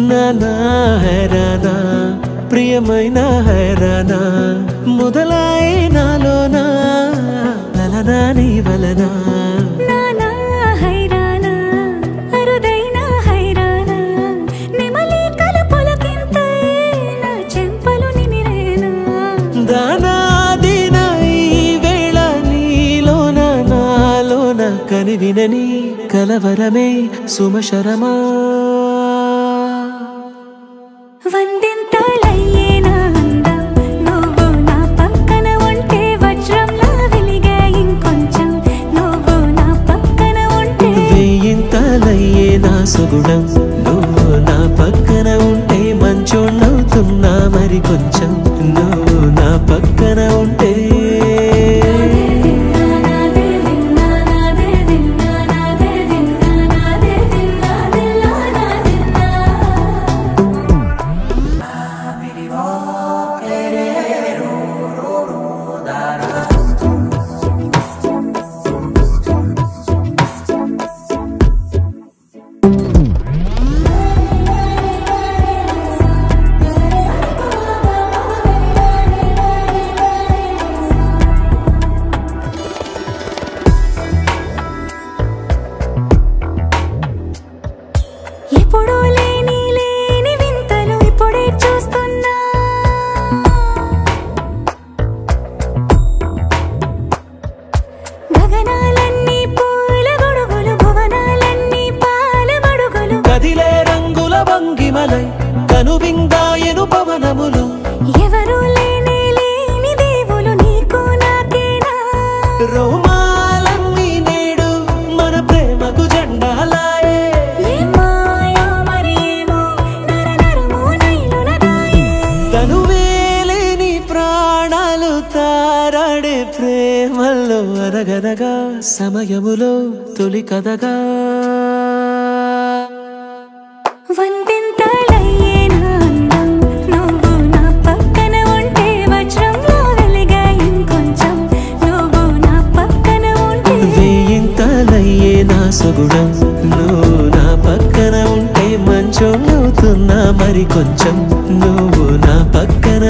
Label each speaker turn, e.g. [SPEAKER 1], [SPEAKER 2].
[SPEAKER 1] నానా హైరానా ప్రియమైన హైరానా మొదలై నాలోనా లలనా నీ వలనా
[SPEAKER 2] నానా హైరానా అరుదైన హైరానా నిమలి కలపులకింతై నా చెంపలు నిమిరేనా
[SPEAKER 1] దానాదిన ఈ వేళ నీలోన నాలోన కనివినని కలవరమే సుమశరమా
[SPEAKER 2] వందింతలయ్యేనా అందం నువ్వు నా పక్కన ఉంటే వజ్రంలా వెలిగే ఇంకొంచెం నువ్వు నా పక్కన ఉంటే
[SPEAKER 1] వెయ్యింతలయ్యే నా సుగుణం నువ్వు నా పక్కన ఉంటే మంచోణ్ణవుతున్నా మరి కొంచెం నువ్వు నా పక్కన ఉంటే
[SPEAKER 2] ఎప్పుడూ లేని వింతలు ఇప్పుడే చూస్తున్నా గగనాలన్నీ పూల గొడుగులు భువనాలన్నీ పాల మడుగులు
[SPEAKER 1] కదిలే రంగుల భంగిమలై కనువిందాయను పవనములు
[SPEAKER 2] ఎవరూ లేని దేవులు నీకు నాకేనా
[SPEAKER 1] రోమాలన్నీ నేడు మన ప్రేమకు జెండాలాయే
[SPEAKER 2] ఏమాయో మరేమో నరనరమో నైలునదాయే
[SPEAKER 1] తనువేలేని ప్రాణాలు తారాడే ప్రేమల్లో అనగనగా సమయములో తొలి కథగా
[SPEAKER 2] వందింతలయ్యేనా అందం నువ్వు నా పక్కన ఉంటే వజ్రంలా వెలిగే ఇంకొంచెం నువ్వు నా పక్కన ఉంటే
[SPEAKER 1] వెయ్యింతలయ్యే నా సుగుణం నువ్వు నా పక్కన ఉంటే మంచోణ్ణవుతున్నా మరి కొంచెం నువ్వు నా పక్కన